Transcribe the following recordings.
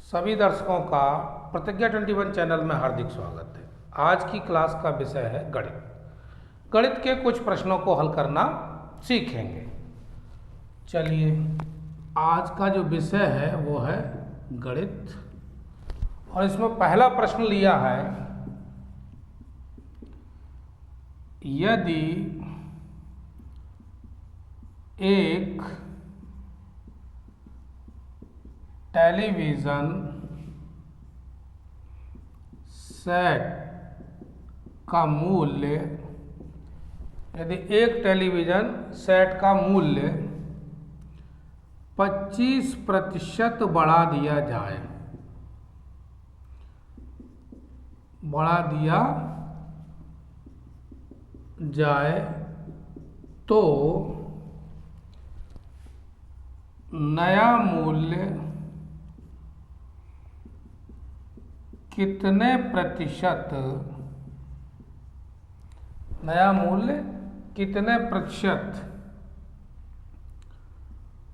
सभी दर्शकों का प्रतिज्ञा 21 चैनल में हार्दिक स्वागत है। आज की क्लास का विषय है गणित। गणित के कुछ प्रश्नों को हल करना सीखेंगे। चलिए, आज का जो विषय है वो है गणित और इसमें पहला प्रश्न लिया है, यदि एक टेलीविज़न सेट का मूल्य, यदि एक टेलीविज़न सेट का मूल्य 25% बढ़ा दिया जाए तो नया मूल्य कितने प्रतिशत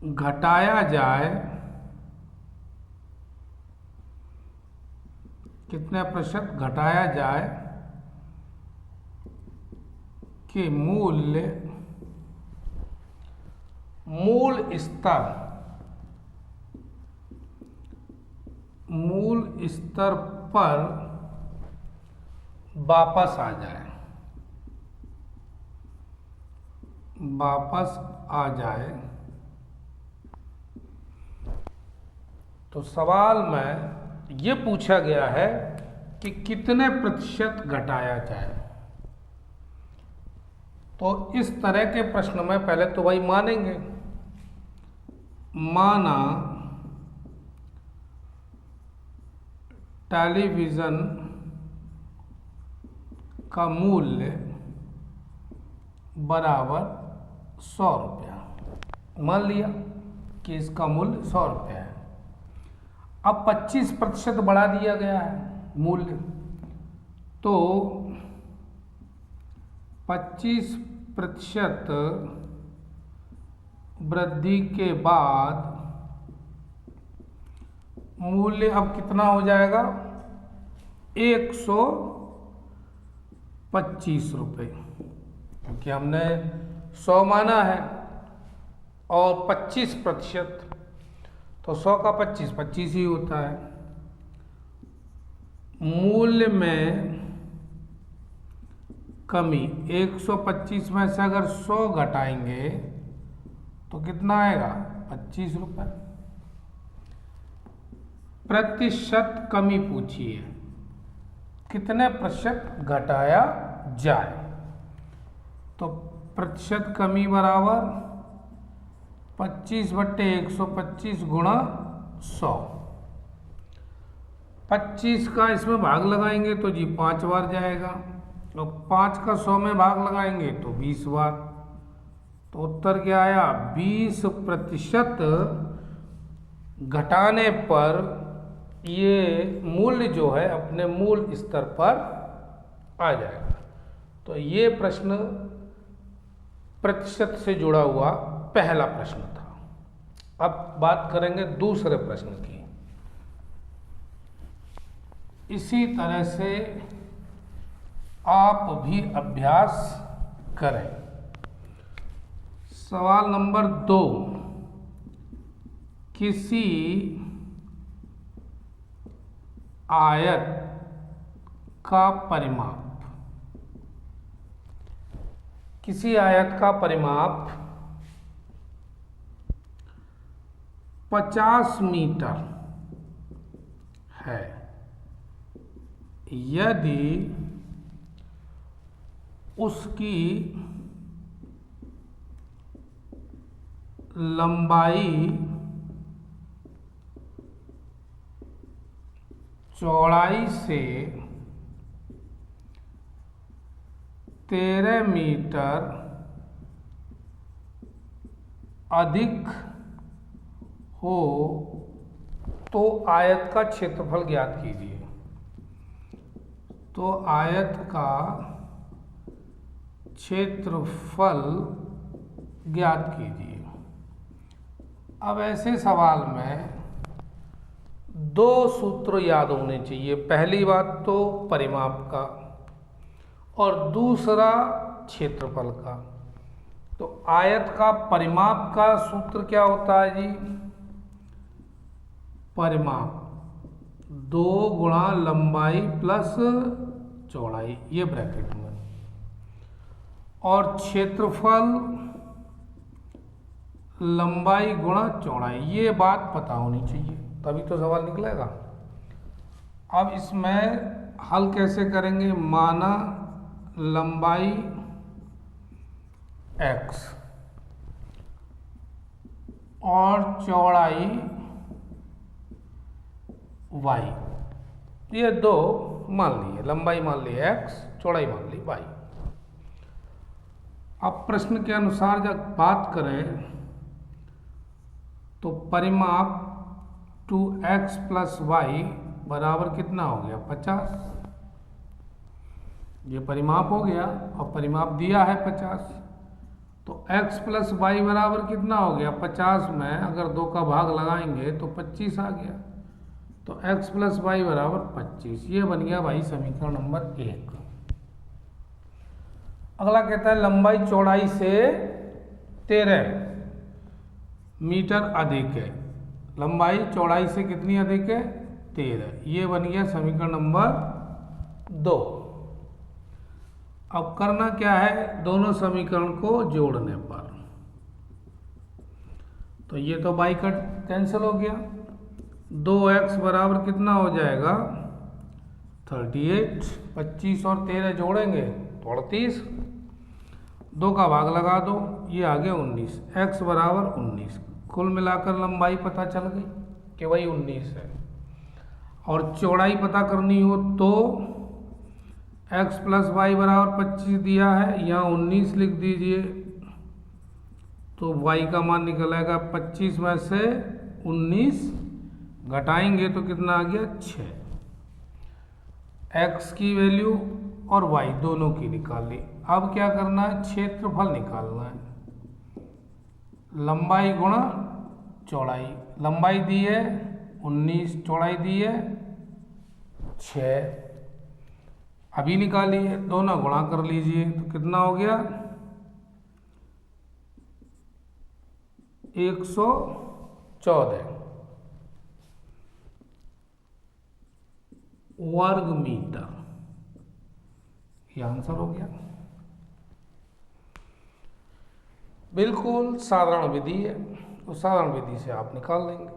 घटाया जाए, कि मूल स्तर पर वापस आ जाए। तो सवाल में ये पूछा गया है कि कितने प्रतिशत घटाया जाए। तो इस तरह के प्रश्न में पहले तो वही मानेंगे, माना टेलीविज़न का मूल्य बराबर 100 रुपया। मान लिया कि इसका मूल्य 100 रुपया है। अब 25% बढ़ा दिया गया है मूल्य, तो 25% वृद्धि के बाद मूल्य अब कितना हो जाएगा? 125 रुपये, क्योंकि हमने 100 माना है और 25%, तो 100 का 25 ही होता है। मूल्य में कमी, 125 में से अगर 100 घटाएंगे तो कितना आएगा? 25 रुपये। प्रतिशत कमी पूछिए, कितने प्रतिशत घटाया जाए। तो प्रतिशत कमी बराबर 25/125 गुणा 100। 25 का इसमें भाग लगाएंगे तो जी 5 बार जाएगा, और 5 का 100 में भाग लगाएंगे तो 20 बार। तो उत्तर क्या आया? 20% घटाने पर ये मूल्य जो है अपने मूल स्तर पर आ जाएगा। तो ये प्रश्न प्रतिशत से जुड़ा हुआ पहला प्रश्न था। अब बात करेंगे दूसरे प्रश्न की। इसी तरह से आप भी अभ्यास करें। सवाल नंबर 2, किसी आयत का परिमाप 50 मीटर है। यदि उसकी लंबाई चौड़ाई से 13 मीटर अधिक हो तो आयत का क्षेत्रफल ज्ञात कीजिए। तो आयत का क्षेत्रफल ज्ञात कीजिए। अब ऐसे सवाल में दो सूत्र याद होने चाहिए। पहली बात तो परिमाप का और दूसरा क्षेत्रफल का। तो आयत का परिमाप का सूत्र क्या होता है जी? परिमाप 2 गुणा लंबाई प्लस चौड़ाई, ये ब्रैकेट में। और क्षेत्रफल लंबाई गुणा चौड़ाई, ये बात पता होनी चाहिए, तभी तो सवाल निकलेगा। अब इसमें हल कैसे करेंगे? माना लंबाई x और चौड़ाई y, ये दो मान लिए, लंबाई मान ली x, चौड़ाई मान ली y। अब प्रश्न के अनुसार जब बात करें तो परिमाप 2x प्लस वाई बराबर कितना हो गया? 50। ये परिमाप हो गया और परिमाप दिया है 50। तो x प्लस वाई बराबर कितना हो गया? 50 में अगर 2 का भाग लगाएंगे तो 25 आ गया। तो x प्लस वाई बराबर 25, ये बन गया भाई समीकरण नंबर 1। अगला कहता है लंबाई चौड़ाई से 13 मीटर अधिक है। लंबाई चौड़ाई से कितनी अधिक है? 13। ये बन गया समीकरण नंबर 2। अब करना क्या है? दोनों समीकरण को जोड़ने पर, तो ये तो बाई कट कैंसिल हो गया। 2x बराबर कितना हो जाएगा? 38। 25 और 13 जोड़ेंगे तो 38। 2 का भाग लगा दो, ये आ गया 19। x बराबर 19। कुल मिलाकर लंबाई पता चल गई कि वही 19 है। और चौड़ाई पता करनी हो तो x प्लस वाई बराबर 25 दिया है, यहाँ 19 लिख दीजिए, तो y का मान निकल आएगा 25 में से 19 घटाएंगे तो कितना आ गया? 6। x की वैल्यू और y दोनों की निकाल ली। अब क्या करना है? क्षेत्रफल निकालना है। लंबाई गुणा चौड़ाई, लंबाई दी है 19, चौड़ाई दी है 6, अभी निकालिए, दोनों गुणा कर लीजिए तो कितना हो गया? 114 वर्ग मीटर, ये आंसर हो गया। बिल्कुल साधारण विधि है, तो साधारण विधि से आप निकाल लेंगे।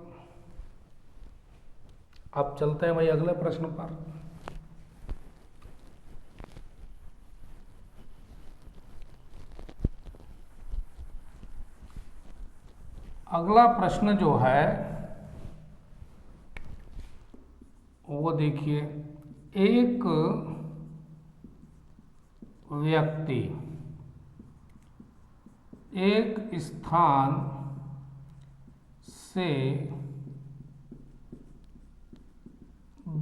अब चलते हैं भाई अगले प्रश्न पर। अगला प्रश्न जो है वो देखिए, एक व्यक्ति एक स्थान से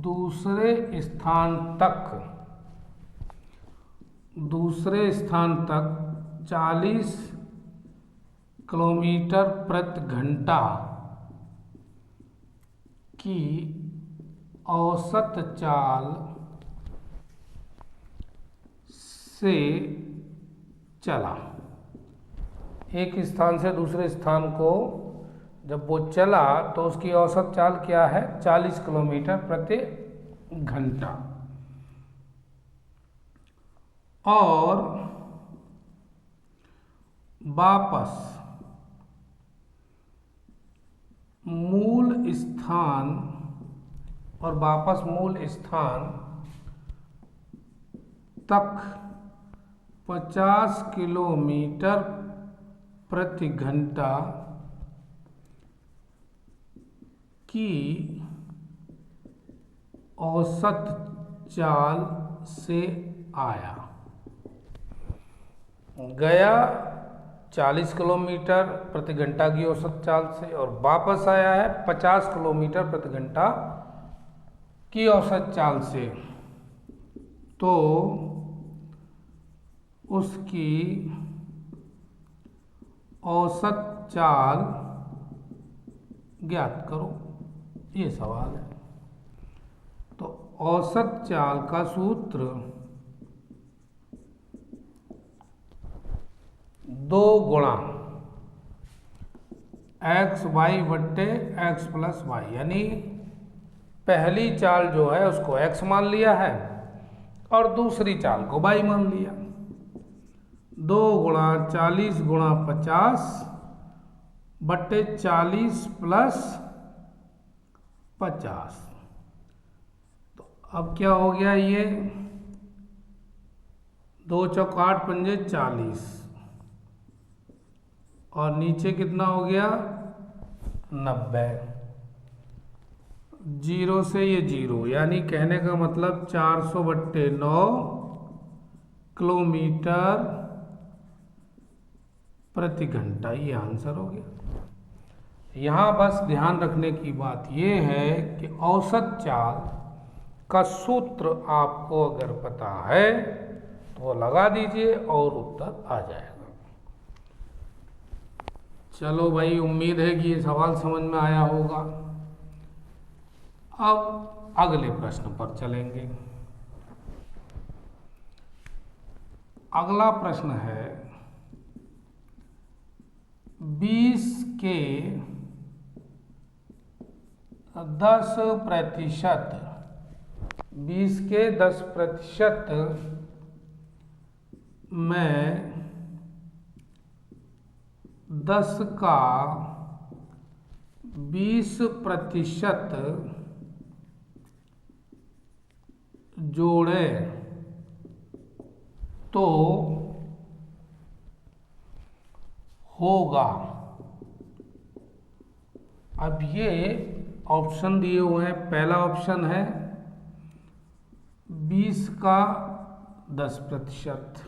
दूसरे स्थान तक 40 किलोमीटर प्रति घंटा की औसत चाल से चला। एक स्थान से दूसरे स्थान को जब वो चला तो उसकी औसत चाल क्या है? 40 किलोमीटर प्रति घंटा। और वापस मूल स्थान तक 50 किलोमीटर प्रति घंटा की औसत चाल से आया। गया 40 किलोमीटर प्रति घंटा की औसत चाल से और वापस आया है 50 किलोमीटर प्रति घंटा की औसत चाल से, तो उसकी औसत चाल ज्ञात करो, ये सवाल है। औसत चाल का सूत्र 2 गुणा एक्स वाई बट्टे एक्स प्लस वाई, यानी पहली चाल जो है उसको x मान लिया है और दूसरी चाल को y मान लिया। 2 गुणा 40 गुणा 50 बट्टे 40 प्लस 50। तो अब क्या हो गया, ये 2 चौक 8 पंजे 40 और नीचे कितना हो गया 90। जीरो से ये जीरो, यानी कहने का मतलब 400 बट्टे 9 किलोमीटर प्रति घंटा, ये आंसर हो गया। यहाँ बस ध्यान रखने की बात ये है कि औसत चाल का सूत्र आपको अगर पता है तो लगा दीजिए और उत्तर आ जाएगा। चलो भाई, उम्मीद है कि ये सवाल समझ में आया होगा। अब अगले प्रश्न पर चलेंगे। अगला प्रश्न है 20 के 10%, 20 के 10% में 10 का 20% जोड़े तो होगा। अब ये ऑप्शन दिए हुए हैं। पहला ऑप्शन है 20 का 10%,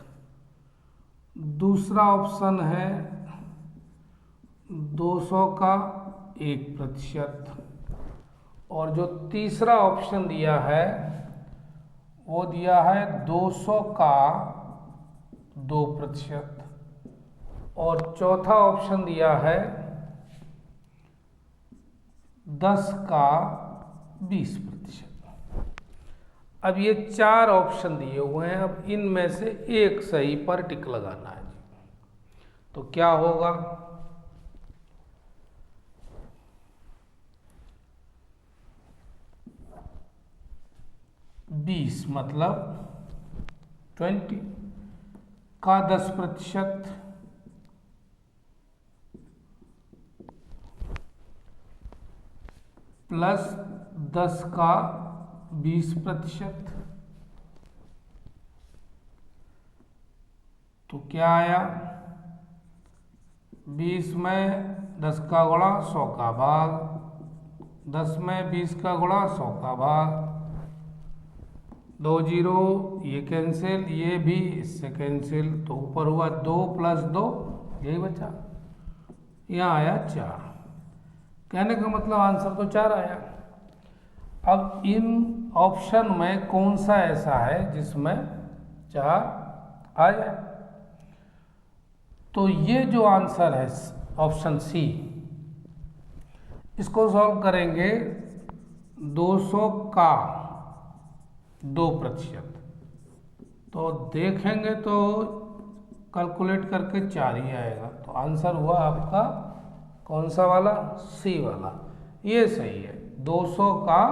दूसरा ऑप्शन है 200 का 1%, और जो तीसरा ऑप्शन दिया है वो दिया है 200 का 2%, और चौथा ऑप्शन दिया है 10 का 20%। अब ये 4 ऑप्शन दिए हुए हैं, अब इनमें से एक सही पर टिक लगाना है। तो क्या होगा, 20 मतलब 20 का 10% प्लस 10 का 20%, तो क्या आया, 20 में 10 का गुणा 100 का भाग, 10 में 20 का गुणा 100 का भाग, 2 जीरो, ये कैंसिल, ये भी इससे कैंसिल, तो ऊपर हुआ 2 प्लस 2, यही बचा, यहाँ आया 4। कहने का मतलब आंसर तो 4 आया। अब इन ऑप्शन में कौन सा ऐसा है जिसमें 4 आ जाए, तो ये जो आंसर है ऑप्शन सी, इसको सॉल्व करेंगे 200 का 2%, तो देखेंगे तो कैलकुलेट करके 4 ही आएगा। तो आंसर हुआ आपका कौन सा वाला, सी वाला, ये सही है। 200 का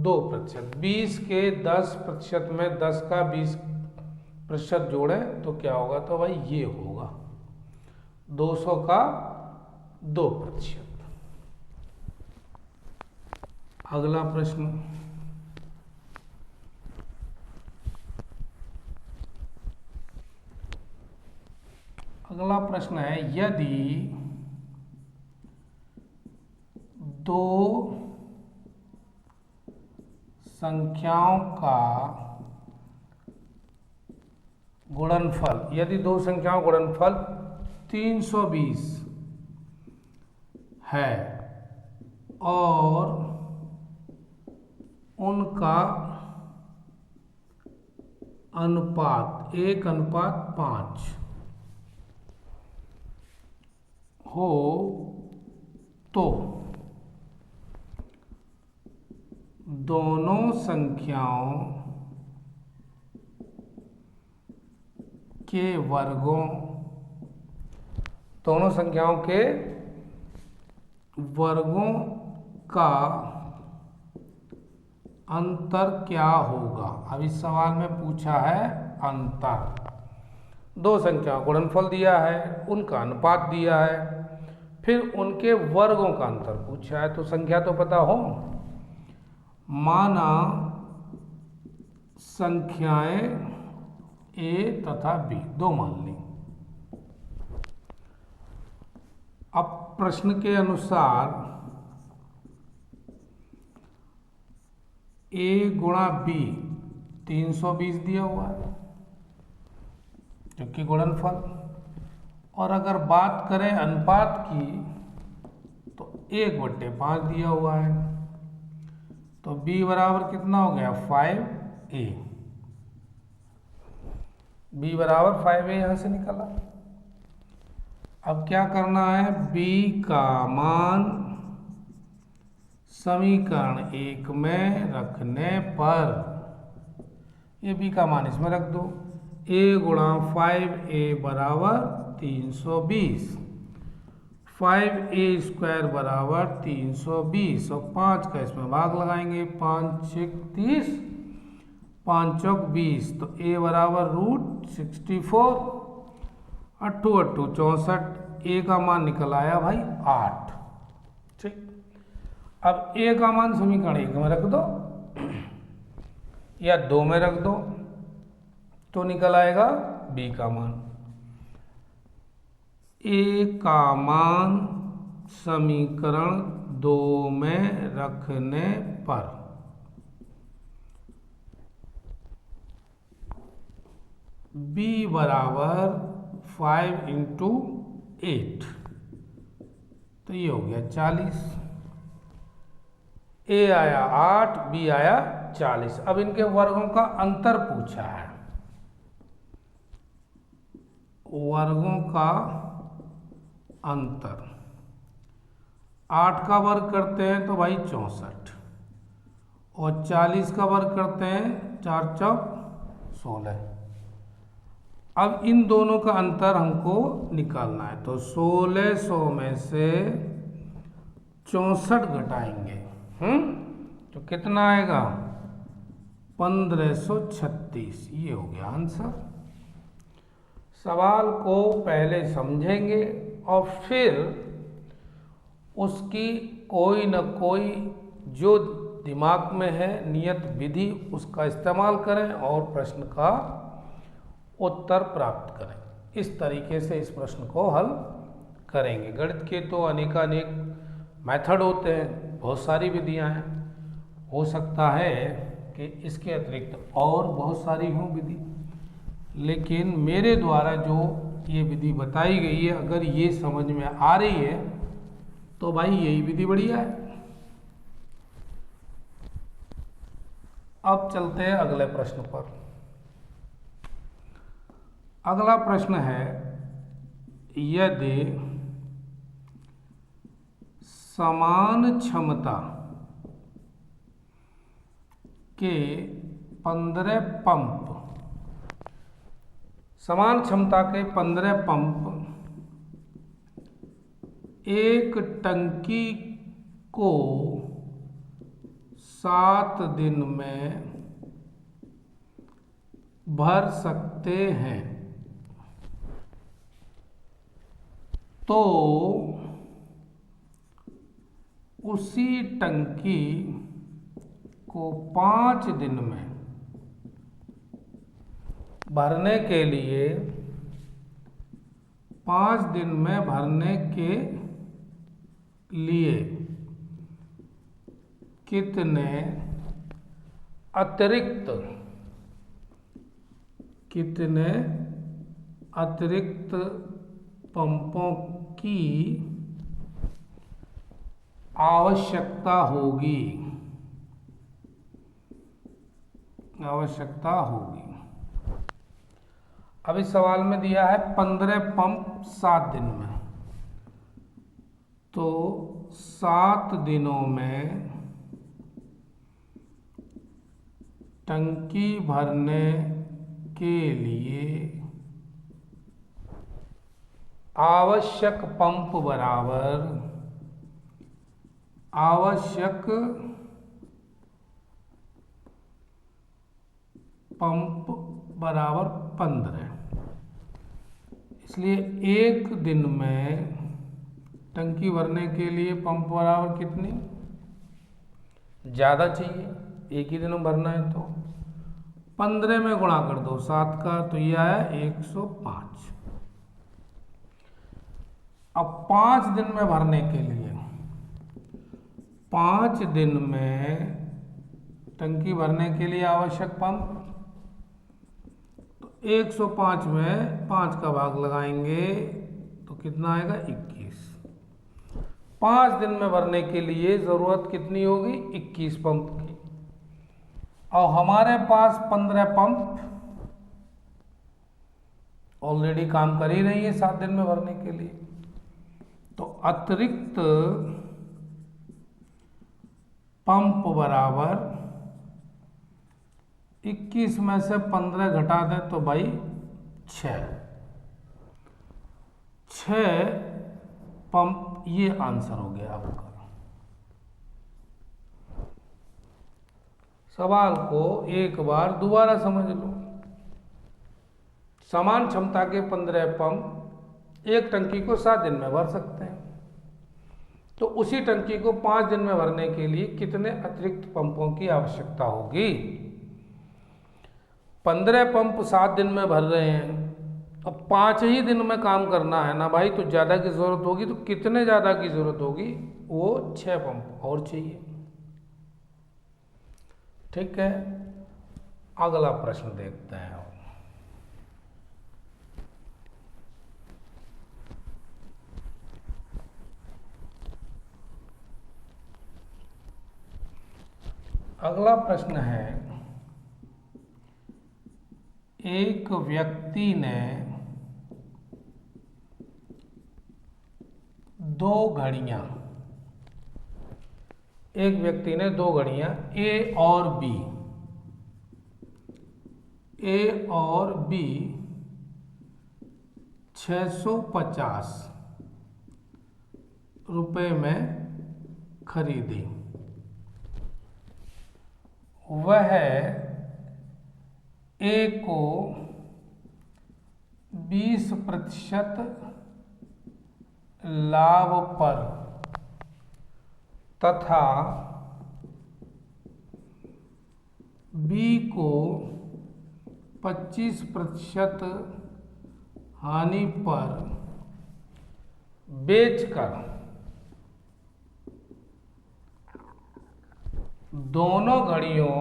2%, 20 के 10% में 10 का 20% जोड़े तो क्या होगा, तो भाई ये होगा 200 का 2%। अगला प्रश्न, अगला प्रश्न है यदि 2 संख्याओं का गुणनफल, यदि 2 संख्याओं का गुणनफल 320 है और उनका अनुपात 1:5 हो तो दोनों संख्याओं के वर्गों, दोनों संख्याओं के वर्गों का अंतर क्या होगा। अब इस सवाल में पूछा है अंतर। दो संख्याओं का गुणनफल दिया है, उनका अनुपात दिया है, फिर उनके वर्गों का अंतर पूछा है। तो संख्या तो पता हो, माना संख्याएं ए तथा बी दो मान ली। अब प्रश्न के अनुसार ए गुणा बी 320 दिया हुआ है क्योंकि गुणनफल। और अगर बात करें अनुपात की तो 1/5 दिया हुआ है, तो b बराबर कितना हो गया 5a। b बराबर 5a यहां से निकला। अब क्या करना है, b का मान समीकरण 1 में रखने पर, ये b का मान इसमें रख दो, a गुणा 5a बराबर 320, 5a स्क्वायर बराबर 320 और 5 का इसमें भाग लगाएंगे, 5 6 30, 5 चौक 20, तो a बराबर √64, 8 8 64, a का मान निकल आया भाई 8। ठीक, अब a का मान समीकरण 1 में रख दो या 2 में रख दो तो निकल आएगा b का मान। a का मान समीकरण 2 में रखने पर b बराबर 5 × 8, तो ये हो गया 40। a आया 8, b आया 40। अब इनके वर्गों का अंतर पूछा है। वर्गों का अंतर, 8 का वर्ग करते हैं तो भाई 64 और 40 का वर्ग करते हैं 4 चौक 16। अब इन दोनों का अंतर हमको निकालना है, तो 1600 में से 64 घटाएंगे, तो कितना आएगा 1536। ये हो गया आंसर। सवाल को पहले समझेंगे और फिर उसकी कोई न कोई जो दिमाग में है नियत विधि उसका इस्तेमाल करें और प्रश्न का उत्तर प्राप्त करें। इस तरीके से इस प्रश्न को हल करेंगे। गणित के तो अनेकानेक मेथड होते हैं, बहुत सारी विधियां हैं। हो सकता है कि इसके अतिरिक्त और बहुत सारी हों विधि, लेकिन मेरे द्वारा जो ये विधि बताई गई है, अगर ये समझ में आ रही है तो भाई यही विधि बढ़िया है। अब चलते हैं अगले प्रश्न पर। अगला प्रश्न है, यदि समान क्षमता के 15 पंप, समान क्षमता के 15 पंप एक टंकी को 7 दिन में भर सकते हैं, तो उसी टंकी को 5 दिन में भरने के लिए, 5 दिन में भरने के लिए कितने अतिरिक्त पंपों की आवश्यकता होगी। अब इस सवाल में दिया है 15 पंप 7 दिन में, तो 7 दिनों में टंकी भरने के लिए आवश्यक पंप बराबर 15। इसलिए एक दिन में टंकी भरने के लिए पंप बराबर कितनी ज़्यादा चाहिए, एक ही दिन में भरना है तो 15 में गुणा कर दो 7 का, तो यह आया 105। अब 5 दिन में भरने के लिए 5 दिन में टंकी भरने के लिए आवश्यक पंप, तो 105 में 5 का भाग लगाएंगे तो कितना आएगा 21। 5 दिन में भरने के लिए ज़रूरत कितनी होगी 21 पंप की, और हमारे पास 15 पंप ऑलरेडी काम कर ही रही है 7 दिन में भरने के लिए, तो अतिरिक्त पंप बराबर 21 में से 15 घटा दें तो भाई 6 पंप, ये आंसर हो गया आपका। सवाल को एक बार दोबारा समझ लो। समान क्षमता के 15 पंप एक टंकी को 7 दिन में भर सकते हैं, तो उसी टंकी को 5 दिन में भरने के लिए कितने अतिरिक्त पंपों की आवश्यकता होगी। 15 पंप 7 दिन में भर रहे हैं, अब 5 ही दिन में काम करना है ना भाई, तो ज़्यादा की ज़रूरत होगी, तो कितने ज़्यादा की ज़रूरत होगी, वो 6 पंप और चाहिए। ठीक है, अगला प्रश्न देखते हैं। अगला प्रश्न है, एक व्यक्ति ने 2 घड़ियां ए और बी 650 रुपए में खरीदी। वह ए को 20% लाभ पर तथा बी को 25% हानि पर बेचकर दोनों घड़ियों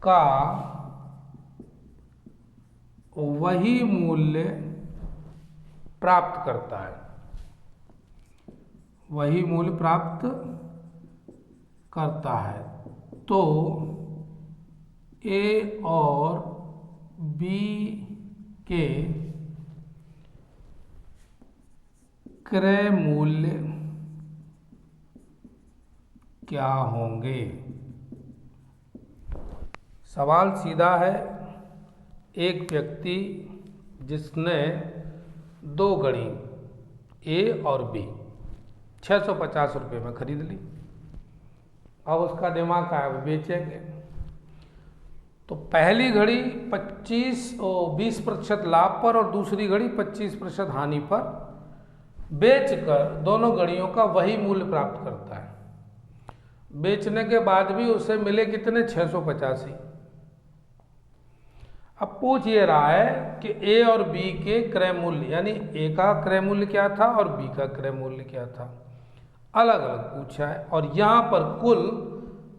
का वही मूल्य प्राप्त करता है, तो ए और बी के क्रय मूल्य क्या होंगे। सवाल सीधा है, एक व्यक्ति जिसने 2 घड़ी ए और बी 650 रुपये में खरीद ली, अब उसका दिमाग का है बेचेंगे, तो पहली घड़ी 20% लाभ पर और दूसरी घड़ी 25% हानि पर बेचकर दोनों घड़ियों का वही मूल्य प्राप्त करता है। बेचने के बाद भी उसे मिले कितने 650 ही। अब पूछ ये रहा है कि ए और बी के क्रय मूल्य, यानी ए का क्रय मूल्य क्या था और बी का क्रय मूल्य क्या था, अलग अलग पूछा है, और यहाँ पर कुल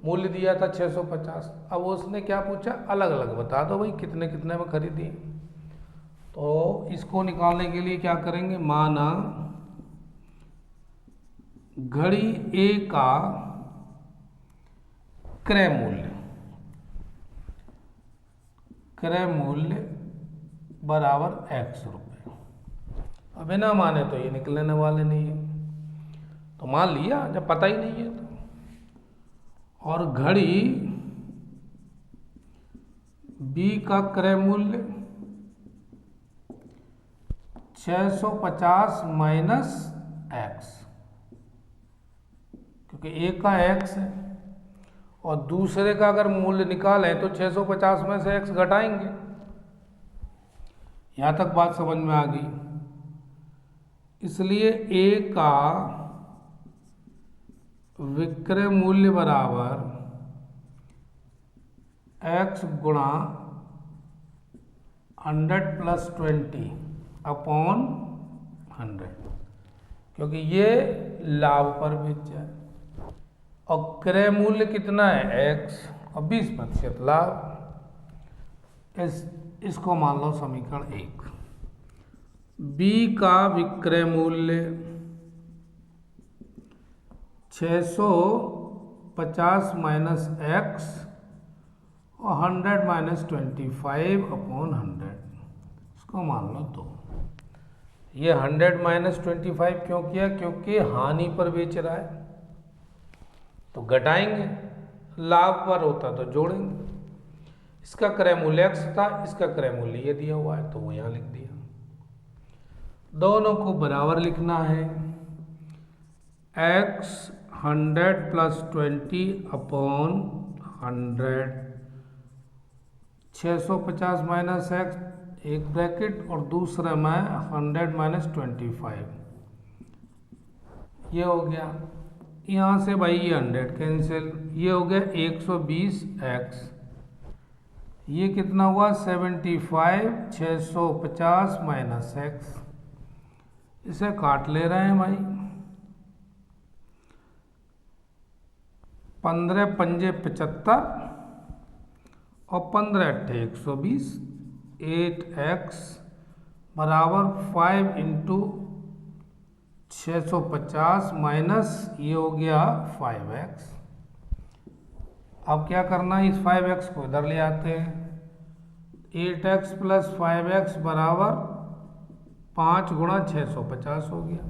मूल्य दिया था 650। अब उसने क्या पूछा, अलग अलग बता दो भाई कितने कितने में खरीदी। तो इसको निकालने के लिए क्या करेंगे, माना घड़ी ए का क्रय मूल्य बराबर x रुपये, अब बिना माने तो ये निकलने वाले नहीं है, तो मान लिया जब पता ही नहीं है तो। और घड़ी B का क्रय मूल्य 650 माइनस x, क्योंकि एक का x है और दूसरे का अगर मूल्य निकालें तो 650 में से x घटाएंगे। यहां तक बात समझ में आ गई। इसलिए A का विक्रय मूल्य बराबर x गुणा 100 प्लस 20 अपॉन 100, क्योंकि ये लाभ पर बेचा है और क्रय मूल्य कितना है x और 20% लाभ। इसको मान लो समीकरण 1। B का विक्रय मूल्य 650 माइनस x और 100 माइनस 25 अपॉन 100, इसको मान लो 2। ये 100 माइनस 25 क्यों किया? क्योंकि हानि पर बेच रहा है तो घटाएंगे, लाभ पर होता तो जोड़ेंगे। इसका क्रय मूल्य x था, इसका क्रय मूल्य ये दिया हुआ है तो वो यहाँ लिख दिया। दोनों को बराबर लिखना है। x 100 plus 20 upon 100, 650 minus x एक ब्रैकेट और दूसरा में 100 माइनस 25, ये हो गया। यहाँ से भाई ये 100 कैंसिल, ये हो गया 120x, ये कितना हुआ 75, 650 माइनस x, इसे काट ले रहे हैं भाई। 15 पंजे 75 और 15 अट्ठे 120, 8x बराबर 5 इंटू 650 माइनस ये हो गया 5x। अब क्या करना है, इस 5x को इधर ले आते हैं। 8x प्लस 5x बराबर 5 गुणा 650 हो गया।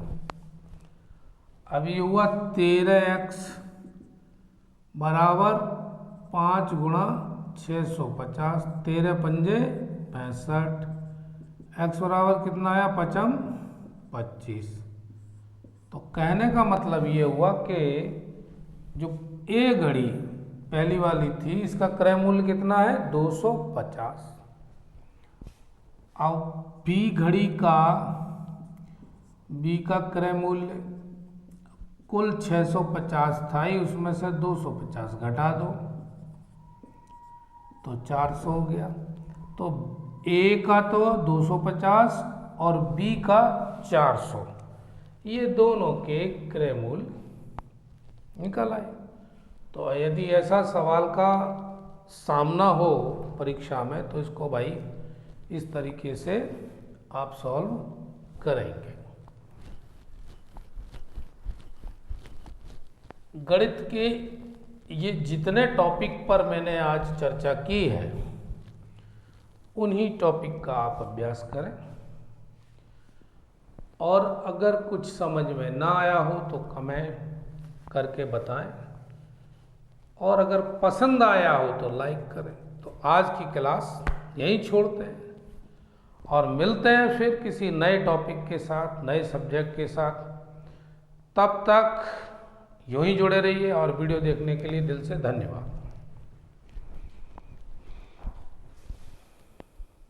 अब ये हुआ 13x बराबर 5 गुणा 650, 13 पंजे 65, x बराबर कितना आया 55, 25। तो कहने का मतलब ये हुआ कि जो A घड़ी पहली वाली थी इसका क्रय मूल्य कितना है 250। अब B घड़ी का B का क्रय मूल्य कुल 650 था ही, उसमें से 250 घटा दो तो 400 हो गया। तो A का तो 250 और B का 400, ये दोनों के क्रय मूल्य निकल आए। तो यदि ऐसा सवाल का सामना हो परीक्षा में तो इसको भाई इस तरीके से आप सॉल्व करेंगे। गणित के ये जितने टॉपिक पर मैंने आज चर्चा की है उन्हीं टॉपिक का आप अभ्यास करें, और अगर कुछ समझ में ना आया हो तो कमेंट करके बताएं, और अगर पसंद आया हो तो लाइक करें। तो आज की क्लास यहीं छोड़ते हैं और मिलते हैं फिर किसी नए टॉपिक के साथ, नए सब्जेक्ट के साथ। तब तक यूं ही जुड़े रहिए और वीडियो देखने के लिए दिल से धन्यवाद।